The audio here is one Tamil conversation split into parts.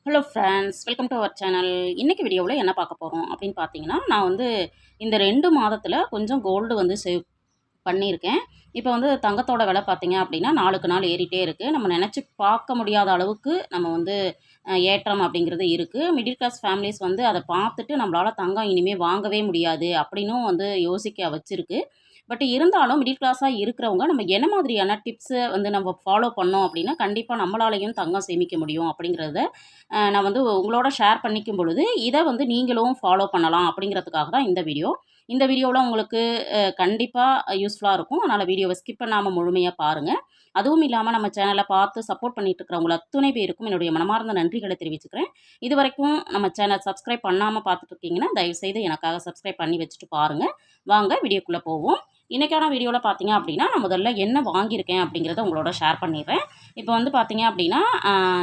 Hello friends, welcome to our channel. இன்றைக்கி வீடியோவில் என்ன பார்க்க போகிறோம் அப்படின்னு பார்த்தீங்கன்னா, நான் வந்து இந்த 2 மாதத்தில் கொஞ்சம் கோல்டு வந்து சேவ் பண்ணியிருக்கேன். இப்போ வந்து தங்கத்தோட விலை பார்த்தீங்க அப்படின்னா, நாளுக்கு நாள் ஏறிட்டே இருக்குது. நம்ம நினச்சி பார்க்க முடியாத அளவுக்கு நம்ம வந்து ஏற்றம் அப்படிங்கிறது இருக்குது. மிடில் கிளாஸ் ஃபேமிலிஸ் வந்து அதை பார்த்துட்டு நம்மளால தங்கம் இனிமேல் வாங்கவே முடியாது அப்படின்னும் வந்து யோசிக்க வச்சிருக்கு. பட் இருந்தாலும் மிடில் கிளாஸாக இருக்கிறவங்க நம்ம என்ன மாதிரியான டிப்ஸை வந்து நம்ம ஃபாலோ பண்ணோம் அப்படின்னா, கண்டிப்பாக நம்மளாலையும் தங்கம் சேமிக்க முடியும் அப்படிங்கிறத நான் வந்து உங்களோட ஷேர் பண்ணிக்கும் பொழுது, இதை வந்து நீங்களும் ஃபாலோ பண்ணலாம் அப்படிங்கிறதுக்காக தான் இந்த வீடியோ. இந்த வீடியோவில் உங்களுக்கு கண்டிப்பா யூஸ்ஃபுல்லா இருக்கும். அதனால வீடியோவ ஸ்கிப் பண்ணாம முழுமையா பாருங்க. அதுவும் இல்லாம நம்ம சேனல பார்த்து சப்போர்ட் பண்ணிட்டு இருக்கிறவங்க அத்துணை பேருக்கும் என்னுடைய மனமார்ந்த நன்றிகளை தெரிவிச்சுக்கிறேன். இதுவரைக்கும் நம்ம சேனல் சப்ஸ்கிரைப் பண்ணாம பார்த்துட்டு இருக்கீங்கன்னா, தயவுசெய்து எனக்காக சப்ஸ்கிரைப் பண்ணி வச்சுட்டு பாருங்க. வாங்க வீடியோக்குள்ள போவோம். இன்னைக்கான வீடியோல பார்த்தீங்க அப்படின்னா, நான் முதல்ல என்ன வாங்கியிருக்கேன் அப்படிங்கிறத உங்களோட ஷேர் பண்ணிடுறேன். இப்போ வந்து பார்த்தீங்க அப்படின்னா,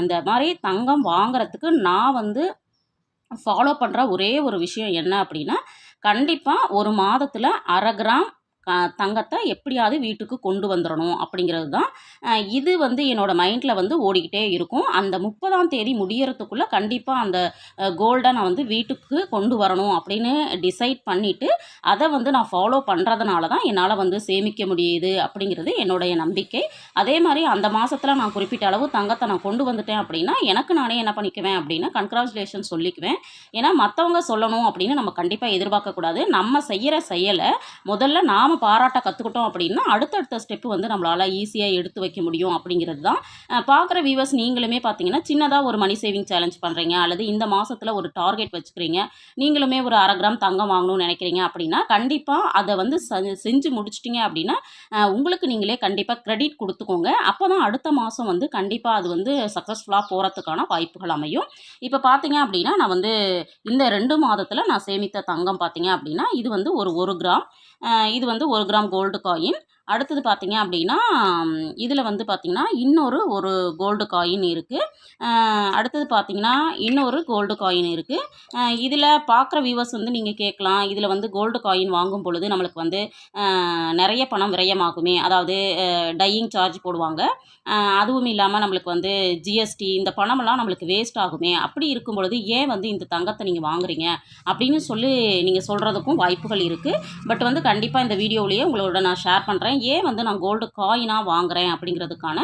இந்த மாரி தங்கம் வாங்குறதுக்கு நான் வந்து ஃபாலோ பண்ற ஒரே ஒரு விஷயம் என்ன அப்படின்னா, கண்டிப்பா 1 மாதத்துல 1/2 கிராம் தங்கத்த எப்படியாவது வீட்டுக்கு கொண்டு வந்துரணும் அப்படிங்கிறது தான். இது வந்து என்னோட மைண்ட்ல வந்து ஓடிக்கிட்டே இருக்கும். அந்த 30ஆம் தேதி முடியறதுக்குள்ள கண்டிப்பா அந்த கோல்ட நான் வந்து வீட்டுக்கு கொண்டு வரணும் அப்படின்னு டிசைட் பண்ணிட்டு, அத வந்து நான் ஃபாலோ பண்றதுனால தான் என்னால வந்து சேமிக்க முடியுது அப்படிங்கிறது என்னுடைய நம்பிக்கை. அதே மாரி அந்த மாசத்துல நான் குறிப்பிட்ட அளவு தங்கத்த நான் கொண்டு வந்துட்டேன் அப்படின்னா, எனக்கு நானே என்ன பண்ணிக்குவேன் அப்படின்னா, கங்ராச்சுலேஷன் சொல்லிக்குவேன். ஏன்னா மத்தவங்க சொல்லணும் அப்படின்னு நம்ம கண்டிப்பா எதிர்பார்க்கக்கூடாது. நம்ம செய்யற செயல முதல்ல நாம பாராட்ட கத்துக்கிட்டோம் அப்படின்னா, அடுத்தடுத்த ஸ்டெப் வந்து நம்மளால ஈஸியா எடுத்து வைக்க முடியும் அப்படிங்கிறது தான். பார்க்குற வியூவர்ஸ் நீங்களுமே பார்த்தீங்கன்னா, சின்னதா ஒரு மணி சேவிங் சேலஞ்ச் பண்றீங்க, அல்லது இந்த மாசத்துல ஒரு டார்கெட் வச்சுக்கிறீங்க. நீங்களுமே ஒரு 1/2 கிராம் தங்கம் வாங்கணும்னு நினைக்கிறீங்க அப்படின்னா, கண்டிப்பா அத வந்து செஞ்சு முடிச்சுட்டீங்க அப்படின்னா, உங்களுக்கு நீங்களே கண்டிப்பா கிரெடிட் குடுத்துக்கோங்க. அப்பதான் அடுத்த மாசம் வந்து கண்டிப்பா அது வந்து சக்சஸ்ஃபுல்லா போறதுக்கான வாய்ப்புகள் அமையும். இப்ப பார்த்தீங்க அப்படின்னா, நான் வந்து இந்த 2 மாதத்துல நான் சேமித்த தங்கம் பார்த்தீங்க அப்படின்னா, இது வந்து ஒரு 1 கிராம். இது வந்து 1 கிராம் கோல்டு காயின். அடுத்தது பார்த்தீங்க அப்படின்னா, இதில வந்து பார்த்தீங்கன்னா, இன்னொரு ஒரு கோல்டு காயின் இருக்கு. அடுத்தது பார்த்தீங்கன்னா, இன்னொரு கோல்டு காயின் இருக்கு. இதில பார்க்குற வியூவர்ஸ் வந்து நீங்க கேட்கலாம், இதில வந்து கோல்டு காயின் வாங்கும் பொழுது நம்மளுக்கு வந்து நெறைய பணம் விரயமாகுமே! அதாவது டையிங் சார்ஜ் போடுவாங்க. அதுவும் இல்லாம நம்மளுக்கு வந்து ஜிஎஸ்டி இந்த பணமெல்லாம் நம்மளுக்கு வேஸ்ட் ஆகுமே! அப்படி இருக்கும் பொழுது, ஏன் வந்து இந்த தங்கத்த நீங்க வாங்குறீங்க? அப்படின்னு சொல்லி நீங்க சொல்றதுக்கும் வாய்ப்புகள் இருக்கு. பட் வந்து கண்டிப்பா இந்த வீடியோவிலேயே உங்களோட நான் ஷேர் பண்றேன். ஏன் வந்து நான் கோல்டு காயினா வாங்குறேன் அப்படிங்கிறதுக்கான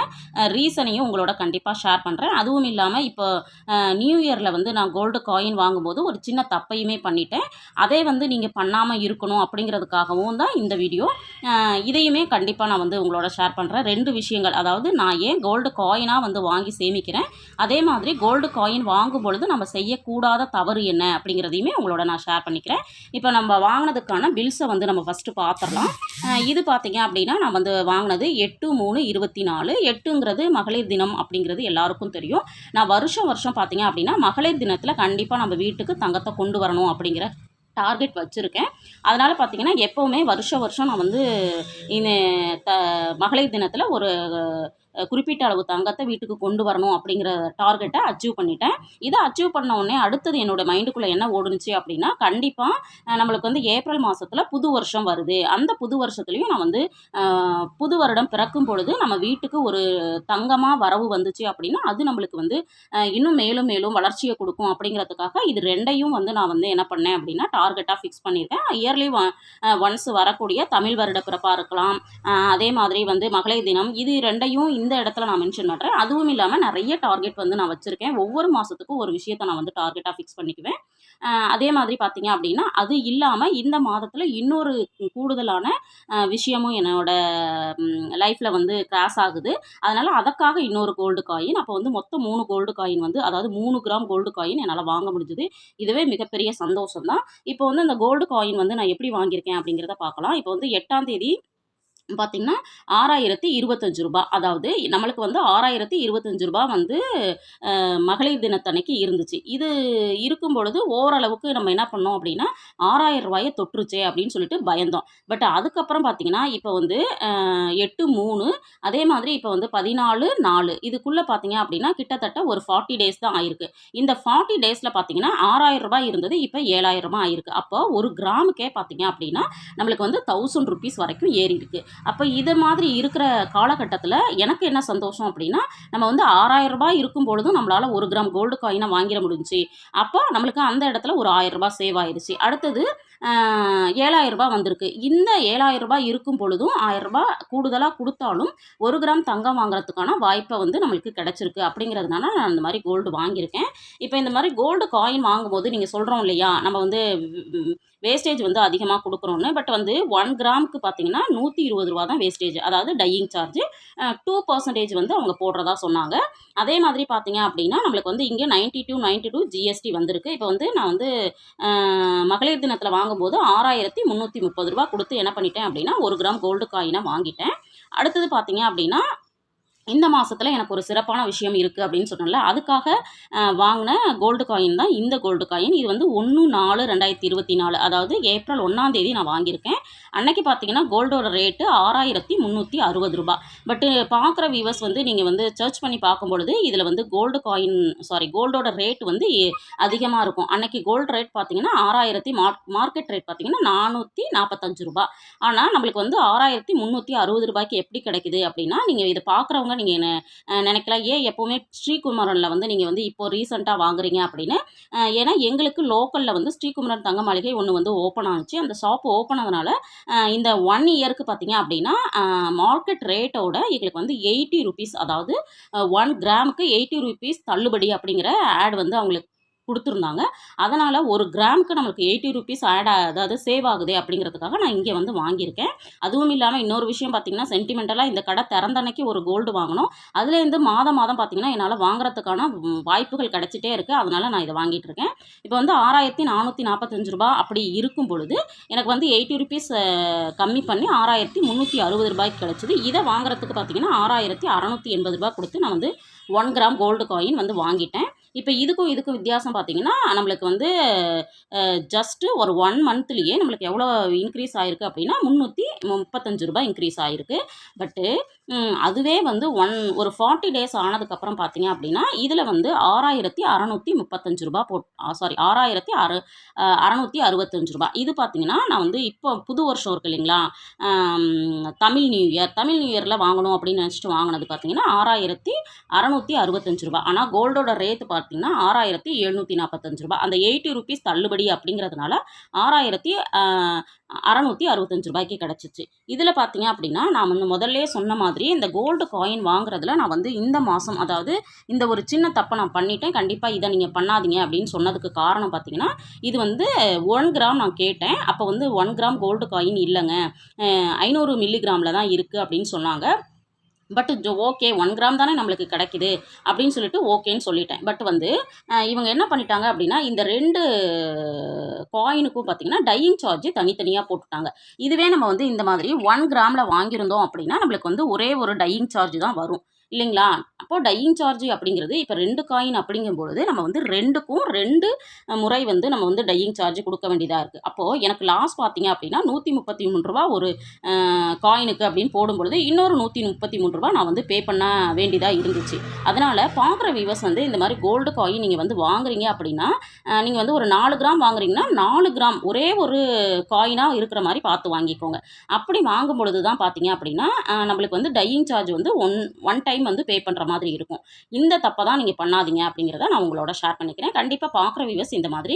ரீசனையும் உங்களோட கண்டிப்பா ஷேர் பண்றேன். அதுவும் இல்லாம இப்போ நியூ இயர்ல வந்து நான் கோல்டு காயின் வாங்கும்போது ஒரு சின்ன தப்பையுமே பண்ணிட்டேன். அதே வந்து நீங்க பண்ணாம இருக்கணும் அப்படிங்கிறதுக்காகவும் தான் இந்த வீடியோ. இதையுமே கண்டிப்பா நான் வந்து உங்களோட ஷேர் பண்றேன். 2 விஷயங்கள். அதாவது நான் ஏன் கோல்டு காயினா வந்து வாங்கி சேமிக்கிறேன். அதே மாதிரி கோல்டு காயின் வாங்கும் பொழுது நம்ம செய்யக்கூடாத தவறு என்ன அப்படிங்கிறதையுமே உங்களோட நான் ஷேர் பண்ணிக்கிறேன். இப்போ நம்ம வாங்கினதுக்கான பில்ஸை வந்து நம்ம ஃபஸ்ட்டு பார்த்துடலாம். இது பார்த்தீங்க அப்படின்னா நான் வந்து வாங்கினது 8/3/24. 8ங்கிறது மகளிர் தினம் அப்படிங்கிறது எல்லாருக்கும் தெரியும். நான் வருஷம் வருஷம் பார்த்தீங்க அப்படின்னா மகளிர் தினத்தில் கண்டிப்பாக நம்ம வீட்டுக்கு தங்கத்தை கொண்டு வரணும் அப்படிங்கிற டார்கெட் வச்சுருக்கேன். அதனால் பார்த்தீங்கன்னா எப்போவுமே வருஷம் வருஷம் நான் வந்து இந்த த மகளிர் தினத்தில் ஒரு குறிப்பிட்ட அளவு தங்கத்தை வீட்டுக்கு கொண்டு வரணும் அப்படிங்கிற டார்கெட்டை அச்சீவ் பண்ணிட்டேன். இதை அச்சீவ் பண்ண உடனே அடுத்தது என்னோட மைண்டுக்குள்ளே என்ன ஓடுனுச்சு அப்படின்னா, கண்டிப்பாக நம்மளுக்கு வந்து ஏப்ரல் மாதத்தில் புது வருஷம் வருது. அந்த புது வருஷத்துலேயும் நான் வந்து புது வருடம் பிறக்கும் பொழுது நம்ம வீட்டுக்கு ஒரு தங்கமாக வரவு வந்துச்சு அப்படின்னா, அது நம்மளுக்கு வந்து இன்னும் மேலும் மேலும் வளர்ச்சியை கொடுக்கும் அப்படிங்கிறதுக்காக இது 2யும் வந்து நான் வந்து என்ன பண்ணேன் அப்படின்னா டார்கெட்டாக ஃபிக்ஸ் பண்ணியிருக்கேன். இயர்லி ஒன்ஸ் வரக்கூடிய தமிழ் வருட பிறப்பாக இருக்கலாம், அதே மாதிரி வந்து மகளிர் தினம், இது 2யும் இந்த இடத்துல நான் மென்ஷன் பண்ணுறேன். அதுவும் இல்லாமல் நிறைய டார்கெட் வந்து நான் வச்சுருக்கேன். ஒவ்வொரு மாதத்துக்கும் ஒரு விஷயத்தை நான் வந்து டார்கெட்டாக ஃபிக்ஸ் பண்ணிக்குவேன். அதே மாதிரி பார்த்தீங்க அப்படின்னா, அது இல்லாமல் இந்த மாதத்தில் இன்னொரு கூடுதலான விஷயமும் என்னோட லைஃப்பில் வந்து கிராஸ் ஆகுது. அதனால் அதற்காக இன்னொரு கோல்டு காயின். அப்போ வந்து மொத்தம் 3 கோல்டு காயின் வந்து அதாவது 3 கிராம் கோல்டு காயின் என்னால் வாங்க முடிஞ்சுது. இதுவே மிகப்பெரிய சந்தோஷம் தான். இப்போ வந்து அந்த கோல்டு காயின் வந்து நான் எப்படி வாங்கியிருக்கேன் அப்படிங்கிறத பார்க்கலாம். இப்போ வந்து 8ஆம் தேதி பார்த்தீங்கன்னா ரூ. 6,025. அதாவது நம்மளுக்கு வந்து ரூ. 6,025 வந்து மகளிர் தினத்தன்னைக்கு இருந்துச்சு. இது இருக்கும் பொழுது ஓரளவுக்கு நம்ம என்ன பண்ணோம் அப்படின்னா, ரூ. 6,000 தொட்டுருச்சே அப்படின்னு சொல்லிட்டு பயந்தோம். பட் அதுக்கப்புறம் பார்த்தீங்கன்னா, இப்போ வந்து 8/3 அதே மாதிரி இப்போ வந்து 14/4 இதுக்குள்ள பார்த்தீங்க அப்படின்னா, கிட்டத்தட்ட ஒரு 40 டேஸ் தான் ஆயிருக்கு. இந்த 40 டேஸில் பார்த்தீங்கன்னா, ரூ. 6,000 இருந்தது. இப்போ ரூ. 7,000 ஆயிருக்கு. அப்போ ஒரு கிராமுக்கே பார்த்தீங்க அப்படின்னா, நம்மளுக்கு வந்து ₹1000 வரைக்கும் ஏறி இருக்கு. அப்போ இது மாதிரி இருக்கிற காலகட்டத்தில் எனக்கு என்ன சந்தோஷம் அப்படின்னா, நம்ம வந்து ரூ. 6000 இருக்கும் பொழுதும் நம்மளால் 1 கிராம் கோல்டு காயினை வாங்கிட முடிஞ்சுச்சு. அப்போ நம்மளுக்கு அந்த இடத்துல ஒரு ரூ. 1000 சேவ் ஆயிடுச்சு. அடுத்தது ரூ. 7000 வந்திருக்கு. இந்த ரூ. 7000 இருக்கும் பொழுதும் ரூ. 1000 கூடுதலாக கொடுத்தாலும் 1 கிராம் தங்கம் வாங்குறதுக்கான வாய்ப்பை வந்து நம்மளுக்கு கிடைச்சிருக்கு. அப்படிங்கிறதுனால நான் இந்த மாதிரி கோல்டு வாங்கியிருக்கேன். இப்போ இந்த மாதிரி கோல்டு காயின் வாங்கும்போது நீங்கள் சொல்கிறோம் இல்லையா, நம்ம வந்து வேஸ்டேஜ் வந்து அதிகமாக கொடுக்குறோன்னு. பட் வந்து 1 கிராமுக்கு பார்த்தீங்கன்னா ரூ. 120 தான் வேஸ்டேஜ், அதாவது டையிங் சார்ஜ் 2% வந்து அவங்க போடுறதா சொன்னாங்க. அதே மாதிரி பார்த்தீங்க அப்படின்னா நம்மளுக்கு வந்து இங்கே 92 ஜிஎஸ்டி வந்திருக்கு. இப்போ வந்து நான் வந்து மகளிர் தினத்தில் வாங்கும்போது ரூ. 6330 கொடுத்து என்ன பண்ணிட்டேன் அப்படின்னா 1 கிராம் கோல்டு காயினை வாங்கிட்டேன். அடுத்தது பார்த்தீங்க அப்படின்னா இந்த மாதத்தில் எனக்கு ஒரு சிறப்பான விஷயம் இருக்குது அப்படின்னு சொன்னேன்ல, அதுக்காக வாங்கின கோல்டு காயின் தான் இந்த கோல்டு காயின். இது வந்து 1/4/2024, அதாவது ஏப்ரல் 1ஆம் தேதி நான் வாங்கியிருக்கேன். அன்னைக்கு பார்த்தீங்கன்னா கோல்டோட ரேட்டு ரூ. 6360. பட்டு பார்க்குற வியூவர்ஸ் வந்து நீங்கள் வந்து சர்ச் பண்ணி பார்க்கும்பொழுது இதில் வந்து கோல்டோட ரேட் வந்து அதிகமாக இருக்கும். அன்னைக்கு கோல்டு ரேட் பார்த்தீங்கன்னா 6000 மார்க்கெட் ரேட் பார்த்தீங்கன்னா ரூ. 445. ஆனால் நம்மளுக்கு வந்து ரூ. 6360 எப்படி கிடைக்குது அப்படின்னா, நீங்கள் இதை பார்க்குறவங்க நீங்கள் நினைக்கலாம், ஏன் எப்போவுமே ஸ்ரீகுமரனில் வந்து நீங்கள் வந்து இப்போ ரீசெண்டாக வாங்குறீங்க அப்படின்னு. ஏன்னா எங்களுக்கு லோக்கலில் வந்து ஸ்ரீகுமரன் தங்க மாளிகை ஒன்று வந்து ஓப்பன் ஆனிச்சு. அந்த ஷாப் ஓப்பன் ஆனதுனால இந்த 1 இயருக்கு பார்த்தீங்க அப்படின்னா மார்க்கெட் ரேட்டோட எங்களுக்கு வந்து ₹80, அதாவது 1 கிராமுக்கு ₹80 தள்ளுபடி அப்படிங்கிற ஆட் வந்து அவங்களுக்கு கொடுத்துருந்தாங்க. அதனால் 1 கிராமுக்கு நம்மளுக்கு ₹80 அதாவது சேவ் ஆகுதே அப்படிங்கிறதுக்காக நான் இங்கே வந்து வாங்கியிருக்கேன். அதுவும் இல்லாமல் இன்னொரு விஷயம் பார்த்தீங்கன்னா, சென்டிமெண்டலாக இந்த கடை திறந்தன்னைக்கு ஒரு கோல்டு வாங்கினோம். அதுலேருந்து மாதம் பார்த்தீங்கன்னா என்னால் வாங்குறதுக்கான வாய்ப்புகள் கிடைச்சிட்டே இருக்குது. அதனால் நான் இதை வாங்கிட்டு இருக்கேன். இப்போ வந்து ₹6445 அப்படி இருக்கும் பொழுது எனக்கு வந்து ₹80 கம்மி பண்ணி ₹6360 கிடச்சிது. இதை வாங்குறதுக்கு பார்த்தீங்கன்னா ₹6680 கொடுத்து நான் வந்து 1 கிராம் கோல்டு காயின் வந்து வாங்கிட்டேன். இப்போ இதுக்கும் வித்தியாசம் பார்த்தீங்கன்னா, நம்மளுக்கு வந்து ஜஸ்ட்டு ஒரு 1 மந்த்லேயே நம்மளுக்கு எவ்வளோ இன்க்ரீஸ் ஆகிருக்கு அப்படின்னா ₹335 இன்க்ரீஸ் ஆகிருக்கு. பட்டு அதுவே வந்து ஒரு 40 டேஸ் ஆனதுக்கப்புறம் பார்த்தீங்க அப்படின்னா இதில் வந்து ₹6635 ₹6665. இது பார்த்தீங்கன்னா நான் வந்து இப்போ புது வருஷம் இருக்கு இல்லைங்களா, தமிழ் நியூ இயரில் வாங்கணும் அப்படின்னு நினச்சிட்டு வாங்கினது பார்த்தீங்கன்னா ₹6665. ஆனால் கோல்டோட ரேட்டு பார்த்தீங்கன்னா ₹6745. அந்த ₹80 தள்ளுபடி அப்படிங்கிறதுனால ₹6665 கிடச்சிச்சு. இதில் பார்த்தீங்க அப்படின்னா நான் வந்து முதல்ல சொன்ன மாதிரி இந்த கோல்டு காயின் வாங்குறதுல நான் வந்து இந்த மாதம், அதாவது இந்த ஒரு சின்ன தப்பை நான் பண்ணிட்டேன். கண்டிப்பாக இதை நீங்கள் பண்ணாதீங்க அப்படின்னு சொன்னதுக்கு காரணம் பார்த்தீங்கன்னா, இது வந்து 1 கிராம் நான் கேட்டேன். அப்போ வந்து 1 கிராம் கோல்டு காயின் இல்லைங்க, 500 மில்லிகிராமில் தான் இருக்குது அப்படின்னு சொன்னாங்க. பட் ஓகே 1 கிராம் தானே நம்மளுக்கு கிடைக்குது அப்படின்னு சொல்லிட்டு ஓகேன்னு சொல்லிட்டேன். பட் வந்து இவங்க என்ன பண்ணிட்டாங்க அப்படின்னா, இந்த 2 காயினுக்கும் பார்த்தீங்கன்னா டையிங் சார்ஜ் தனித்தனியாக போட்டுட்டாங்க. இதுவே நம்ம வந்து இந்த மாதிரி 1 கிராமில் வாங்கியிருந்தோம் அப்படின்னா நம்மளுக்கு வந்து ஒரே ஒரு டையிங் சார்ஜ் தான் வரும் இல்லைங்களா. அப்போது டையிங் சார்ஜ் அப்படிங்கிறது இப்போ 2 காயின் அப்படிங்கும்பொழுது நம்ம வந்து 2க்கும் 2 முறை வந்து நம்ம வந்து டையிங் சார்ஜ் கொடுக்க வேண்டியதாக இருக்குது. அப்போது எனக்கு லாஸ் பார்த்தீங்க அப்படின்னா ₹133 ஒரு காயினுக்கு அப்படின்னு போடும்பொழுது இன்னொரு ₹133 நான் வந்து பே பண்ண வேண்டியதாக இருந்துச்சு. அதனால் பார்க்குற வியூவர்ஸ் வந்து இந்த மாதிரி கோல்டு காயின் நீங்கள் வந்து வாங்குறீங்க அப்படின்னா, நீங்கள் வந்து ஒரு 4 கிராம் வாங்குறீங்கன்னா 4 கிராம் ஒரே ஒரு காயினாக இருக்கிற மாதிரி பார்த்து வாங்கிக்கோங்க. அப்படி வாங்கும் பொழுது தான் பார்த்தீங்க அப்படின்னா நம்மளுக்கு வந்து டையிங் சார்ஜ் வந்து ஒன் டைம் வந்து பே பண்ணுற மாதிரி இருக்கும். இந்த தப்பை தான் நீங்கள் பண்ணாதீங்க அப்படிங்கிறத நான் உங்களோட ஷேர் பண்ணிக்கிறேன். கண்டிப்பாக பார்க்குற வியூவர்ஸ் இந்த மாதிரி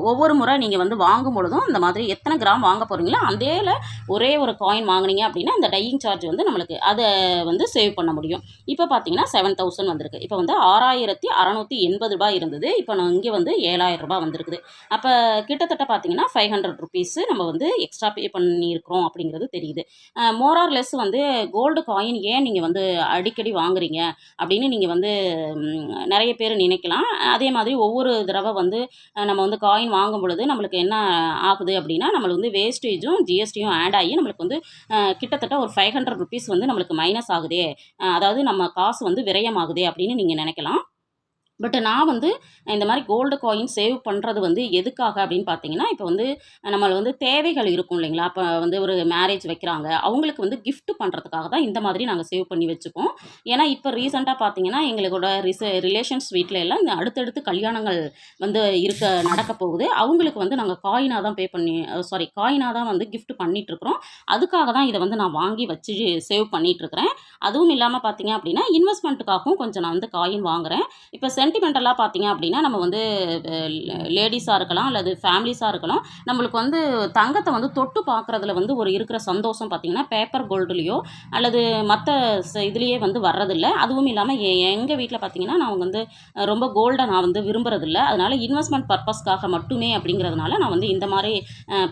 ஒவ்வொரு முறை நீங்கள் வந்து வாங்கும் பொழுதும் இந்த மாதிரி எத்தனை கிராம் வாங்க போகிறீங்களோ அதேல ஒரே ஒரு காயின் வாங்கினீங்க அப்படின்னா இந்த டையிங் சார்ஜ் வந்து நம்மளுக்கு அதை வந்து சேவ் பண்ண முடியும். இப்போ பார்த்தீங்கன்னா 7000 வந்திருக்கு. இப்போ வந்து ₹6680 இருந்தது. இப்போ நான் இங்கே வந்து ₹7000 வந்திருக்குது. அப்போ கிட்டத்தட்ட பார்த்தீங்கன்னா ₹500 நம்ம வந்து எக்ஸ்ட்ரா பே பண்ணியிருக்கிறோம் அப்படிங்கிறது தெரியுது. மோர் ஆர் லெஸ் வந்து கோல்டு காயின் ஏன் நீங்கள் வந்து அடிக்கடி வாங்குறீங்க அப்படின்னு நீங்கள் வந்து நிறைய பேர் நினைக்கலாம். அதே மாதிரி ஒவ்வொரு தடவை வந்து நம்ம வந்து காயின் வாங்கும் பொழுது நம்மளுக்கு என்ன ஆகுது அப்படின்னா, நம்மளுக்கு வந்து வேஸ்டேஜும் ஜிஎஸ்டியும் ஆட் ஆகி நம்மளுக்கு வந்து கிட்டத்தட்ட ஒரு ₹500 வந்து நம்மளுக்கு மைனஸ் ஆகுதே, அதாவது நம்ம காசு வந்து விரயமாகுதே அப்படின்னு நீங்கள் நினைக்கலாம். பட் நான் வந்து இந்த மாதிரி கோல்டு காயின் சேவ் பண்ணுறது வந்து எதுக்காக அப்படின்னு பார்த்தீங்கன்னா, இப்போ வந்து நம்மள வந்து தேவைகள் இருக்கும் இல்லைங்களா? அப்போ வந்து ஒரு மேரேஜ் வைக்கிறாங்க. அவங்களுக்கு வந்து கிஃப்ட் பண்ணுறதுக்காக தான் இந்த மாதிரி நாங்க சேவ் பண்ணி வச்சுப்போம். ஏன்னா, இப்போ ரீசென்ட்டா பார்த்தீங்கன்னா, எங்களோட ரிலேஷன்ஸ் வீட்ல எல்லாம் இந்த அடுத்தடுத்து கல்யாணங்கள் வந்து நடக்க போகுது. அவங்களுக்கு வந்து நாங்க காயினா தான் காயினா தான் வந்து கிஃப்ட் பண்ணிட்டுருக்குறோம். அதுக்காக தான் இத வந்து நான் வாங்கி வச்சு சேவ் பண்ணிட்டுருக்கிறேன். அதுவும் இல்லாம பார்த்தீங்க அப்படின்னா, இன்வெஸ்ட்மென்ட்டுக்காகவும் கொஞ்சம் நான் வந்து காயின் வாங்குறேன். இப்போ சென்டிமெண்டலா பார்த்தீங்க அப்படின்னா, நம்ம வந்து லேடீஸா இருக்கலாம், அல்லது ஃபேமிலிஸா இருக்கலாம். நம்மளுக்கு வந்து தங்கத்த வந்து தொட்டு பார்க்குறதுல வந்து ஒரு இருக்கிற சந்தோஷம் பார்த்தீங்கன்னா, பேப்பர் கோல்டுலயோ அல்லது மத்த இதுலயே வந்து வர்றதில்ல. அதுவும் இல்லாம எங்க வீட்ல பார்த்தீங்கன்னா, நான் வந்து ரொம்ப கோல்ட நான் வந்து விரும்புறதில்ல. அதனால இன்வெஸ்ட்மென்ட் பர்ப்பஸ்க்காக மட்டுமே அப்படிங்கிறதுனால நான் வந்து இந்த மாரி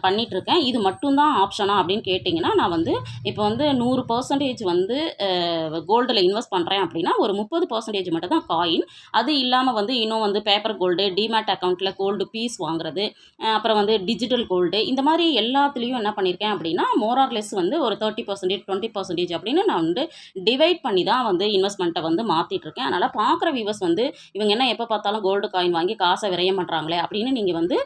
பண்ணிட்டுருக்கேன். இது மட்டும் தான் ஆப்ஷனா அப்படின்னு கேட்டிங்கன்னா, நான் வந்து இப்போ வந்து 100% வந்து கோல்டுல இன்வெஸ்ட் பண்றேன் அப்படின்னா, ஒரு 30% மட்டும் தான் காயின். அது இல்லாமல் வந்து இன்னும் வந்து பேப்பர் கோல்டு, டிமேட் அக்கௌண்ட்டில் கோல்டு பீஸ் வாங்குறது, அப்புறம் வந்து டிஜிட்டல் கோல்டு, இந்த மாதிரி எல்லாத்துலேயும் என்ன பண்ணியிருக்கேன் அப்படின்னா, மோர் ஆர் லெஸ் வந்து ஒரு 30% 20% அப்படின்னு நான் வந்து டிவைட் பண்ணி தான் வந்து இன்வெஸ்ட்மெண்ட்டை வந்து மாற்றிட்டு இருக்கேன். அதனால் பார்க்குற வியூவர்ஸ் வந்து இவங்க என்ன எப்போ பார்த்தாலும் கோல்டு காயின் வாங்கி காசை விரயம் பண்ணுறாங்களே அப்படின்னு நீங்கள் வந்து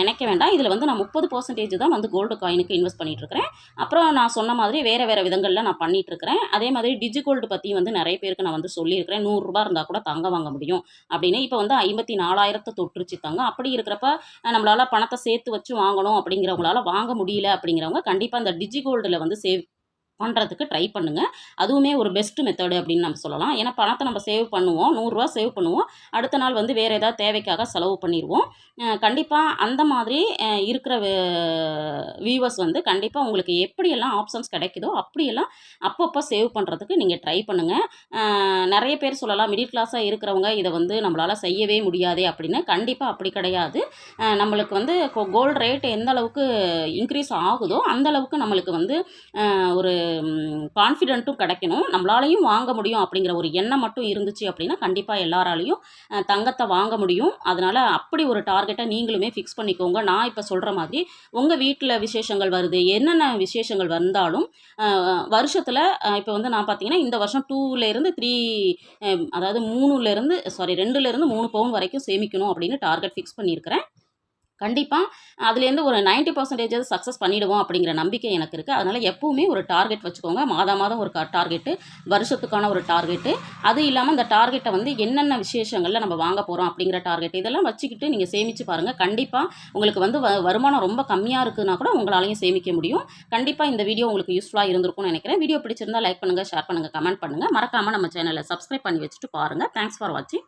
நினைக்க வேண்டாம். இதில் வந்து நான் 30% தான் வந்து கோல்டு காயினுக்கு இன்வெஸ்ட் பண்ணிட்டு இருக்கிறேன். அப்புறம் நான் சொன்ன மாதிரி வேறு வேறு விதங்களில் நான் பண்ணிட்டு இருக்கிறேன். அதே மாதிரி டிஜி கோல்டு பற்றி வந்து நிறைய பேருக்கு நான் வந்து சொல்லியிருக்கிறேன். ரூ. 100 இருந்தால் கூட தங்கம் வாங்க முடியும் அப்படின்னு. இப்போ வந்து 54,000 தொட்டுருச்சு தங்கம். அப்படி இருக்கிறப்ப நம்மளால பணத்தை சேர்த்து வச்சு வாங்கணும் அப்படிங்கிறவங்களால வாங்க முடியல அப்படிங்கிறவங்க கண்டிப்பாக இந்த டிஜி கோல்டில் வந்து சேவ் பண்ணுறதுக்கு ட்ரை பண்ணுங்க. அதுவுமே ஒரு பெஸ்ட் மெத்தடு அப்படின்னு நம்ம சொல்லலாம். ஏன்னா பணத்தை நம்ம சேவ் பண்ணுவோம். ரூ. 100 சேவ் பண்ணுவோம். அடுத்த நாள் வந்து வேறு ஏதாவது தேவைக்காக செலவு பண்ணிருவோம். கண்டிப்பா அந்த மாதிரி இருக்கிற வியூவர்ஸ் வந்து கண்டிப்பா உங்களுக்கு எப்படியெல்லாம் ஆப்ஷன்ஸ் கிடைக்குதோ, அப்படியெல்லாம் அப்பப்போ சேவ் பண்ணுறதுக்கு நீங்க ட்ரை பண்ணுங்க. நெறைய பேர் சொல்லலாம், மிடில் கிளாஸா இருக்கிறவங்க இத வந்து நம்மளால செய்யவே முடியாதே அப்படின்னு. கண்டிப்பா அப்படி கிடையாது. நம்மளுக்கு வந்து கோல்டு ரேட் எந்த அளவுக்கு இன்க்ரீஸ் ஆகுதோ, அந்த அளவுக்கு நம்மளுக்கு வந்து ஒரு கான்ஃபிடென்ட்டும் கிடைக்கணும். நம்மளாலையும் வாங்க முடியும் அப்படிங்கிற ஒரு எண்ணம் மட்டும் இருந்துச்சு அப்படின்னா, கண்டிப்பா எல்லாராலையும் தங்கத்த வாங்க முடியும். அதனால அப்படி ஒரு டார்கெட்ட நீங்களுமே ஃபிக்ஸ் பண்ணிக்கோங்க. நான் இப்ப சொல்ற மாதிரி உங்க வீட்ல விசேஷங்கள் வருது. என்னென்ன விசேஷங்கள் வந்தாலும் வருஷத்துல இப்ப வந்து நான் பார்த்தீங்கன்னா, இந்த வருஷம் 2லேருந்து 3 அதாவது 2லேருந்து 3 பவுன் வரைக்கும் சேமிக்கணும் அப்படின்னு டார்கெட் ஃபிக்ஸ் பண்ணியிருக்கிறேன். கண்டிப்பா அதுலேருந்து ஒரு 90% சக்ஸஸ் பண்ணிடுவோம் அப்படிங்கிற நம்பிக்கை எனக்கு இருக்கு. அதனால எப்பவுமே ஒரு டார்கெட் வச்சுக்கோங்க. மாதம் ஒரு டார்கெட்டு, வருஷத்துக்கான ஒரு டார்கெட்டு. அது இல்லாம இந்த டார்கெட்ட வந்து என்னென்ன விசேஷங்கள்ல நம்ம வாங்க போறோம் அப்படிங்கிற டார்கெட் இதெல்லாம் வச்சுக்கிட்டு நீங்க சேமிச்சு பாருங்க. கண்டிப்பா உங்களுக்கு வந்து வருமானம் ரொம்ப கம்மியா இருக்குன்னா கூட உங்களாலயும் சேமிக்க முடியும். கண்டிப்பா இந்த வீடியோ உங்களுக்கு யூஸ்ஃபுல்லா இருந்திருக்கும்னு நினைக்கிறேன். வீடியோ பிடிச்சிருந்தா லைக் பண்ணுங்க, ஷேர் பண்ணுங்க, கமெண்ட் பண்ணுங்க. மறக்காம நம்ம சேனலை சப்ஸ்கிரைப் பண்ணி வச்சுட்டு பாருங்க. தேங்க்ஸ் ஃபார் வாட்சிங்.